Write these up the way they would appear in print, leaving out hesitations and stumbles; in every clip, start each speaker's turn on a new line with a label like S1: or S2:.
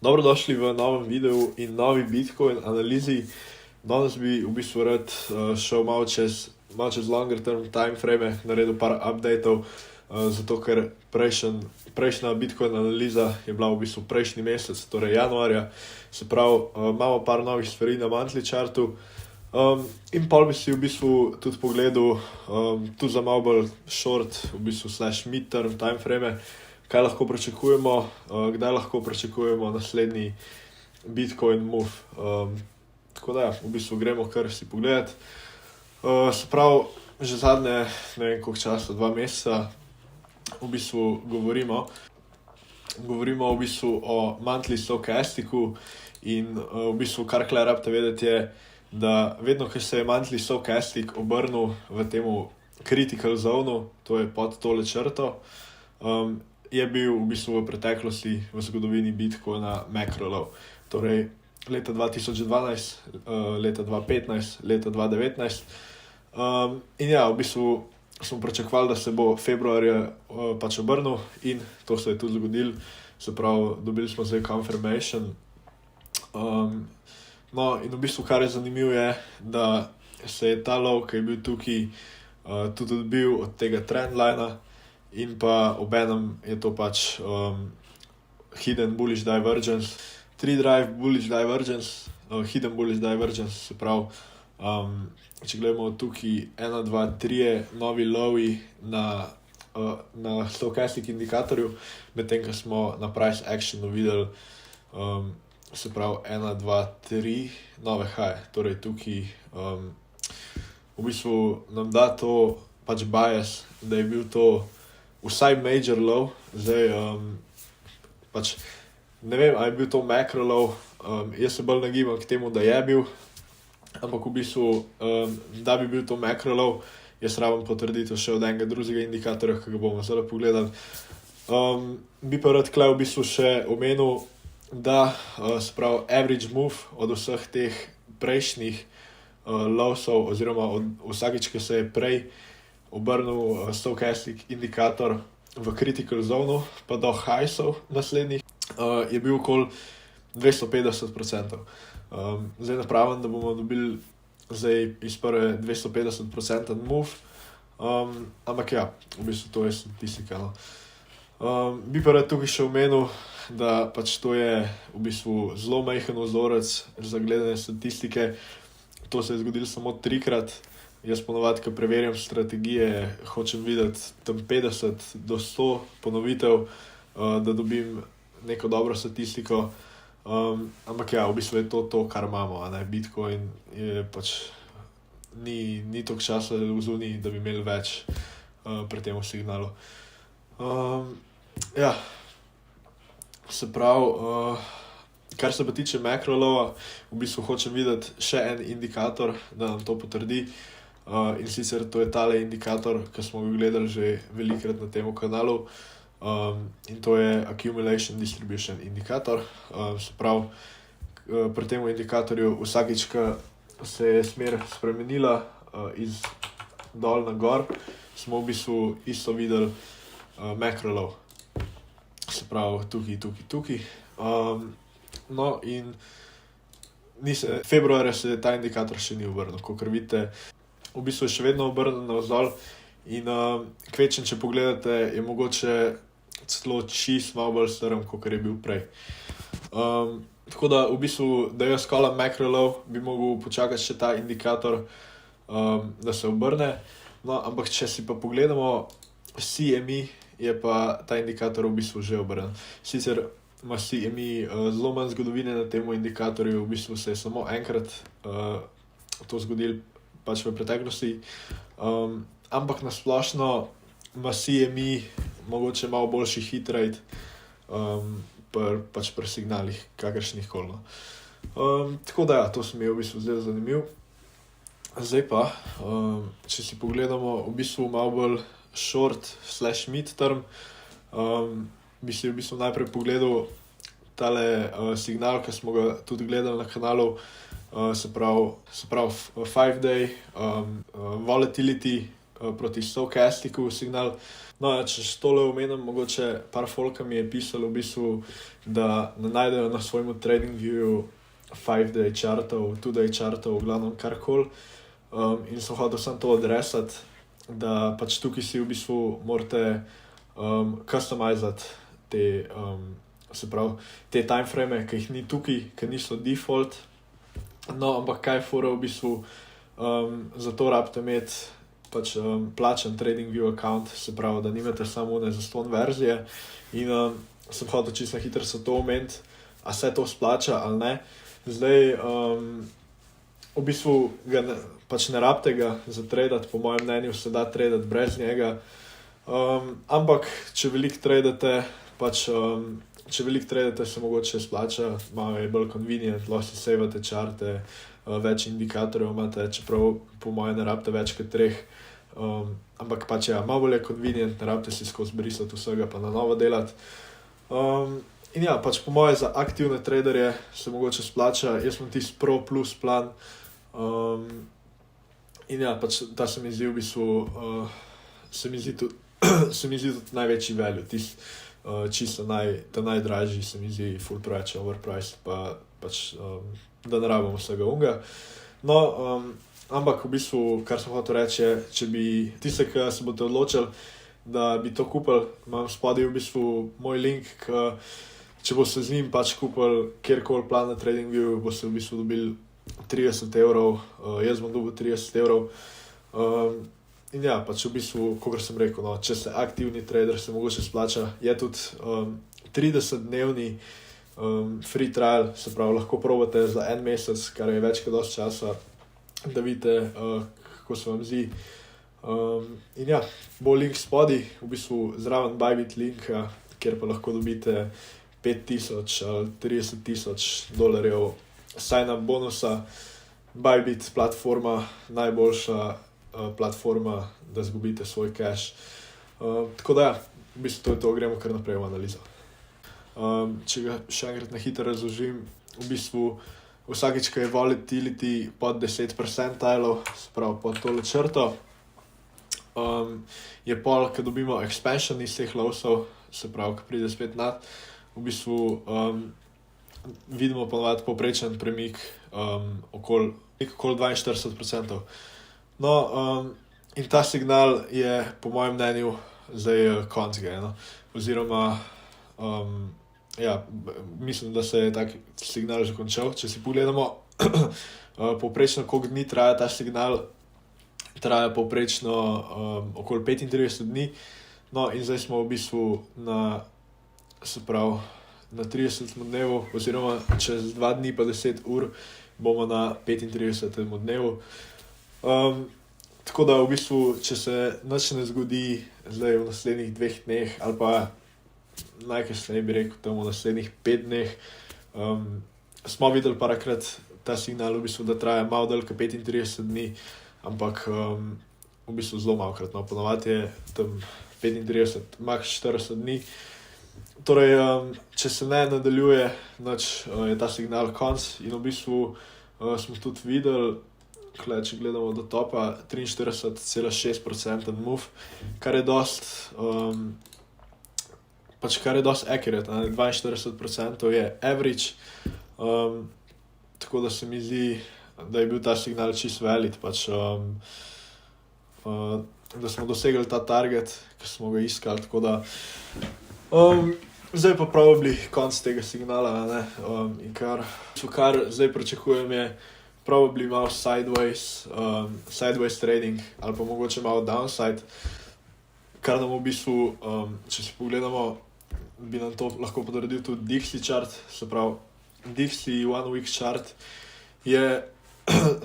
S1: Dobrodošli v novem videu in novi Bitcoin analizi. Danes bi v bistvu rad šel malo čez longer term time frame, naredil par updateov, zato ker prejšnja Bitcoin analiza je bila v bistvu prejšnji mesec, torej januarja. Se pravi, imamo par novih stvari na monthly chartu. In pol bi si v bistvu tudi pogledal tudi za malo bolj short, v bistvu slash mid-term time frame, kaj lahko pričakujemo, kdaj lahko pričakujemo naslednji Bitcoin move. Tako da, v bistvu gremo kar si pogledati. Se pravi, že zadnje, ne vem koliko časa, 2 meseca, v bistvu govorimo v bistvu o monthly stochasticu in v bistvu kar rabite vedeti je, da vedno, ko se je monthly stochastic obrnil v temu critical zonu, to je pod tole črto, je bil v bistvu v preteklosti v zgodovini Bitcoina macro low. Torej leta 2012, leta 2015, leta 2019. In ja, v bistvu smo pričakovali, da se bo februarja pač obrnil in to se je tudi zgodilo. Se pravi, dobili smo zdaj confirmation. No, in v bistvu kar je zanimivo je, da se je ta low, ki je bil tukaj, tudi odbil od tega trendlina. In pa obenem je to pač hidden bullish divergence, 3-drive bullish divergence, hidden bullish divergence, se pravi, če gledamo tukaj 1, 2, 3 novi lowi na stochastic indikatorju, medtem ko smo na price actionu videli, se pravi 1, 2, 3 nove high, torej tukaj v bistvu nam da to pač bias, da je bil to vsaj major low, zdaj pač ne vem, ali je bil to macro low, jaz se bolj nagibam k temu, da je bil, ampak v bistvu, da bi bil to macro low, jaz rabim potrditev še od enega drugega indikatorja, ki ga bomo zdaj pogledali. Bi pa rad v bistvu še omenil, da se pravi average move od vseh teh prejšnjih lowsov, oziroma od vsakič, ki se je prej obrnil stochastic indikator v critical zonu, pa do highsov naslednjih, je bil okoli 250%. Zdaj napravim, da bomo dobili zdaj iz prve 250% move, ampak ja, v bistvu to je statistika. No. Bi pa rad tukaj še omenil, da pač to je v bistvu zelo majhen vzorec za gledanje statistike. To se je zgodilo samo 3-krat. Jaz ponovadi, ko preverjam strategije, hočem videti tam 50 do 100 ponovitev, da dobim neko dobro statistiko. Ampak ja, v bistvu je to, kar imamo. Bitcoin je pač ni toliko časa v zuniji, da bi imeli več pri tem signalu. Ja, se pravi, kar se pa tiče macro lowa, v bistvu hočem videti še en indikator, da nam to potrdi. In sicer to je tale indikator, ki smo ga gledali že velikrat na tem kanalu, in to je accumulation distribution indikator. Se pravi, pri tem indikatorju vsakič, ko se je smer spremenila iz dol na gor, smo v bistvu isto videli macro low. Se pravi, tukaj. No in februarja se ta indikator še ni obrnil, kakor vidite. V bistvu je še vedno obrnjen navzdol in kvečem, če pogledate, je mogoče celo čist malo bolj strm, kakor je bil prej. Tako da v bistvu, da jaz skolam macro low, bi mogel počakati še ta indikator, da se obrne. No, ampak če si pa pogledamo CME, je pa ta indikator v bistvu že obrnjen. Sicer ima CME zelo manj zgodovine na tem indikatorju, v bistvu se je samo enkrat to zgodilo pač v preteklosti, ampak nasplošno ima CME mogoče malo boljši hit rate pač pri signalih, kakršnih koli. Tako da ja, to se mi je v bistvu zdaj zanimiv. Zdaj pa, če si pogledamo v bistvu malo bolj short slash mid-term, bi si v bistvu najprej pogledal tale signal, ki smo ga tudi gledali na kanalu, se pravi 5-day volatility proti Stochasticu signal. No, če še tole omenim, mogoče par folka mi je pisalo v bistvu, da ne najdejo na svojemu TradingView 5-day chartov, 2-day chartov, v glavnem karkoli. In sem hotel samo to adresati, da pač tukaj si v bistvu morate customizati te, se pravi, te timeframe, ki jih ni tukaj, ki niso default. No, ampak kaj je fora v bistvu, zato rabite imeti pač plačen TradingView account, se pravi, da nimate samo one zastonj verzije. In sem hotel čisto na hitro se to omeniti, a se to splača ali ne. Zdaj, v bistvu pač ne rabite ga za tradati, po mojem mnenju se da tradati brez njega. Ampak, če veliko tradate, se mogoče splača, malo je bolj convenient, lahko si savate čarte, več indikatorjev imate, čeprav po mojem ne rabite več kot 3. Ampak pač ja, malo bolj je convenient, ne rabite si skozi brisati vsega pa na novo delati. In ja, pač po moje za aktivne traderje se mogoče splača, jaz imam tisti Pro Plus plan. In ja, pač ta se mi zdi v bistvu, se mi zdi tudi največji value, čisto najdražji se mi zdi full preveč overpriced, pa pač, da ne rabimo vsega unga. No, ampak v bistvu, kar sem hotel reči, je, če bi tiste, ki se boste odločili, da bi to kupili, imam spodaj v bistvu moj link, če boste z njim pač kupili kjerkoli plan na TradingView, boste v bistvu dobili 30 €, jaz bom dobil 30 €. In ja, pač v bistvu, kakor sem rekel, no, če ste aktivni trader, se mogoče splača. Je tudi 30-dnevni free trial, se pravi, lahko probate za en mesec, kar je več kot dosti časa, da vidite, kako se vam zdi. In ja, bo link spodaj, v bistvu zraven Bybit linka, kjer pa lahko dobite 5,000 ali 30,000 $, sign-up bonusa. Bybit platforma, najboljša platforma, da zgubite svoj cash. Tako da ja, v bistvu to gremo kar naprej v analizo. Če ga še enkrat na hitro razložim, v bistvu vsakič, ko je volatility pod 10 percentilov, se pravi pod tole črto, je pol, ko dobimo expansion iz teh lovsov, se pravi, ko pride spet nad, v bistvu vidimo ponovadi povprečen premik okoli 42%. No, in ta signal je po mojem mnenju zdaj konc ga, no? Oziroma, ja, mislim, da se je tak signal že končal. Če si pogledamo povprečno, koliko dni traja ta signal, traja povprečno okoli 35 dni. No, in zdaj smo v bistvu na 30 dnevu, oziroma čez 2 dni pa 10 ur bomo na 35 dnevu. Tako da v bistvu, če se nič ne zgodi zdaj v naslednjih 2 dneh, ali pa najkasneje bi rekel tam v naslednjih 5 dneh, smo videli parakrat ta signal v bistvu, da traja malo dlje kot 35 dni, ampak v bistvu zelo malokrat, no, ponovadi je tam 35, max 40 dni. Torej, če se ne nadaljuje, je ta signal konc in v bistvu smo tudi videli, če gledamo do topa, 43,6% move, kar je dost accurate, 42% je average, tako da se mi zdi, da je bil ta signal čisto valid, pač, da smo dosegli ta target, ki smo ga iskali, tako da zdaj pa probably konc tega signala, ne, in kar zdaj pričakujem je probably malo sideways trading ali pa mogoče malo downside, kar nam v bistvu, če si pogledamo, bi nam to lahko potrdil tudi Dixie chart, se pravi Dixie one week chart je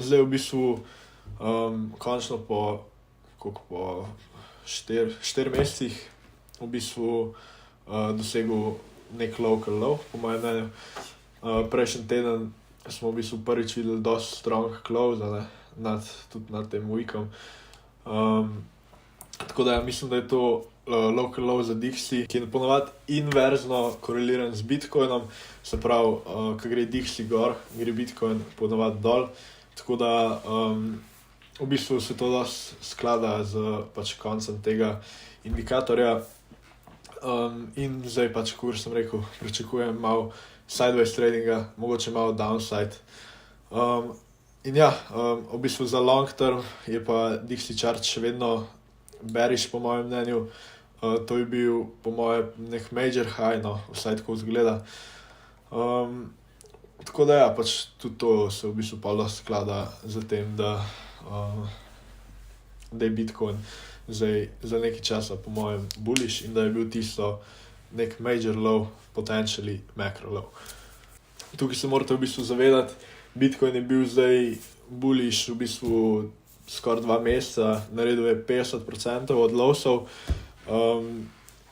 S1: zdaj v bistvu končno po 4 mesecih v bistvu dosegel nek local low, po mojem mnenju. Prejšnji teden smo v bistvu prvič videli dosti strong close, tudi nad tem weekom. Tako da ja, mislim, da je to local low za Dixie, ki je ponovadi inverzno koreliran z Bitcoinom, se pravi, ko gre Dixie gor, gre Bitcoin ponovadi dol. Tako da, v bistvu se to dosti sklada z pač koncem tega indikatorja. In zdaj pač, kot sem rekel, pričakujem malo sideways tradinga, mogoče malo downside. In ja, v bistvu za long term je pa Dixie chart še vedno bearish po mojem mnenju. To je bil po mojem nek major high, no, vsaj tako izgleda. Tako da ja, pač tudi to se v bistvu pa dosti sklada z tem, da je Bitcoin zdaj za nekaj časa po mojem bullish in da je bil tisto nek major low, potentially macro low. Tukaj se morate v bistvu zavedati, Bitcoin je bil zdaj bullish v bistvu skoraj 2 meseca, naredil je 50% od lowsov,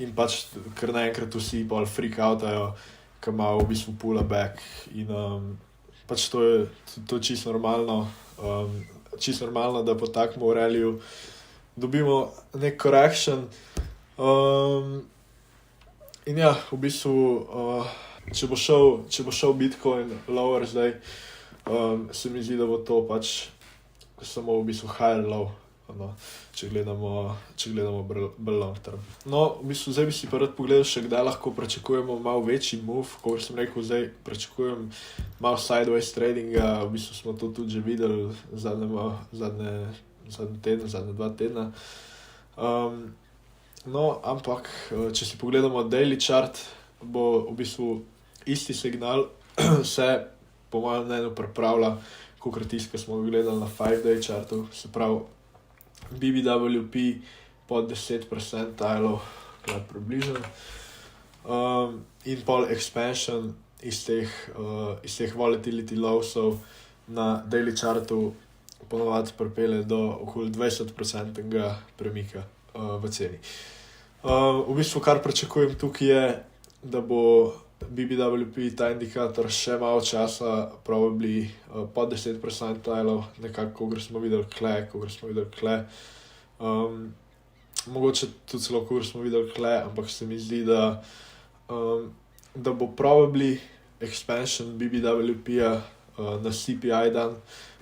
S1: in pač kar naenkrat vsi pol freak outajo, ki ima v bistvu pull back in pač to je čisto normalno, da po takem rallyju dobimo nek correction. In ja, v bistvu, če bo šel Bitcoin lower zdaj, se mi zdi, da bo to pač samo v bistvu higher low, no, če gledamo bolj long term. No, v bistvu zdaj bi si pa rad pogledal še, kdaj lahko pričakujemo malo večji move, kot sem rekel, zdaj pričakujem malo sideways tradinga, v bistvu smo to tudi že videli zadnji teden, zadnje 2 tedna. No, ampak, če si pogledamo daily chart, bo v bistvu isti signal se po mojem mnenju pripravlja, kakor tisti, ki smo ga gledali na 5-day chartu, se pravi BBWP pod 10 percentilov, kar približno, in pol expansion iz teh volatility lowsov na daily chartu ponovadi pripelje do okoli 20% premika v ceni. V bistvu, kar pričakujem tukaj je, da bo BBWP, ta indikator, še malo časa probably pod 10 percentilov, nekako, kot smo videli kle. Mogoče tudi celo, kot smo videli kle, ampak se mi zdi, da bo probably expansion BBWP-ja na CPI dan,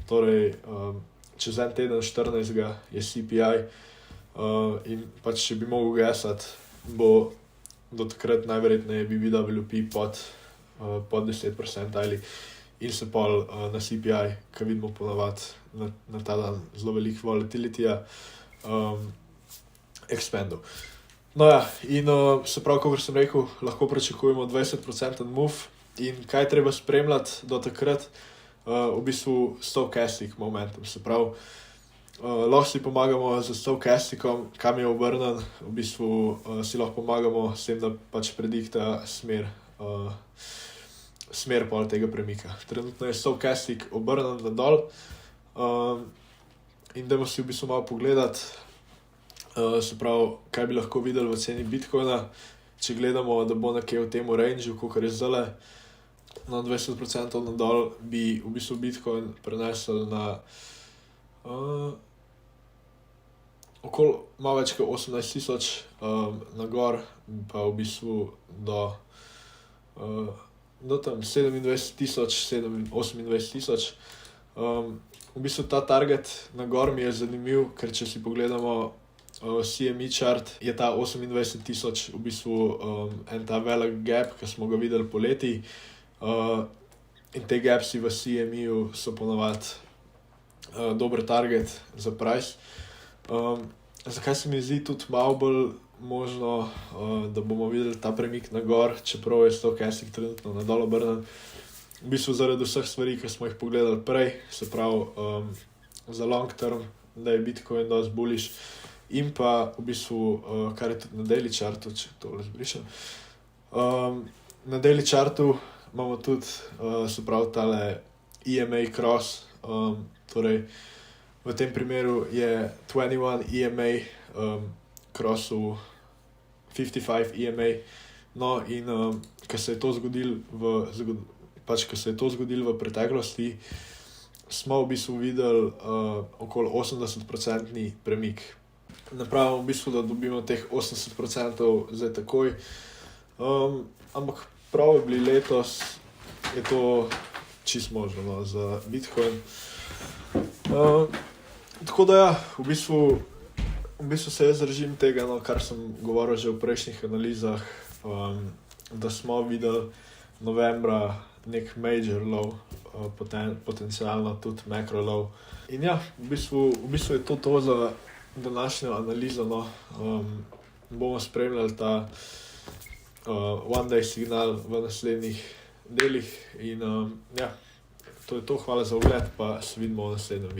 S1: torej čez en teden 14. je CPI, in pač če bi mogel gesati, bo do takrat najverjetneje BBWP pod 10 percentili in se pol na CPI, ki vidimo ponavadi na ta dan zelo veliko volatilityja, expandal. No ja, in se pravi, kot sem rekel, lahko pričakujemo 20% move in kaj treba spremljati do takrat, v bistvu stochastic momentum, se pravi, lahko si pomagamo z stochasticom, kam je obrnen, v bistvu si lahko pomagamo s tem, da pač predikta smer pol tega premika. Trenutno je stochastic obrnen nadol, in dajmo si v bistvu malo pogledati, se pravi, kaj bi lahko videli v ceni Bitcoina, če gledamo, da bo nekje v tem rangeu, kakor je zdajle, na 20% nadol bi v bistvu Bitcoin prenesel na okoli malo več kot 18,000, na gor pa v bistvu do tam 27,000, 28,000. V bistvu ta target na gor mi je zanimiv, ker če si pogledamo CME chart, je ta 28,000 v bistvu en ta velik gap, ki smo ga videli poleti, in te gapsi v CME-ju so ponavadi dober target za price. Zakaj se mi zdi tudi malo bolj možno, da bomo videli ta premik na gor, čeprav je stochastic trenutno nadol obrnen, v bistvu zaradi vseh stvari, ki smo jih pogledali prej, se pravi za long term, da je Bitcoin dosti bullish, in pa v bistvu, kar je tudi na daily chartu, če tole zbrišem, na daily chartu imamo tudi, se pravi, tale EMA cross, torej v tem primeru je 21 EMA crossu 55 EMA, no in ko se je to zgodilo v preteklosti, smo v bistvu videli okoli 80% premik. Ne pravim v bistvu, da dobimo teh 80% zdaj takoj, ampak probably letos je to čisto možno, no, za Bitcoin. Tako da ja, v bistvu se jaz držim tega, no, kar sem govoril že v prejšnjih analizah, da smo videli novembra nek major low, potencialno tudi macro low. In ja, v bistvu je to za današnjo analizo, no. Bomo spremljali ta one day signal v naslednjih delih in ja, to je to, hvala za ogled, pa se vidimo v naslednjem videu.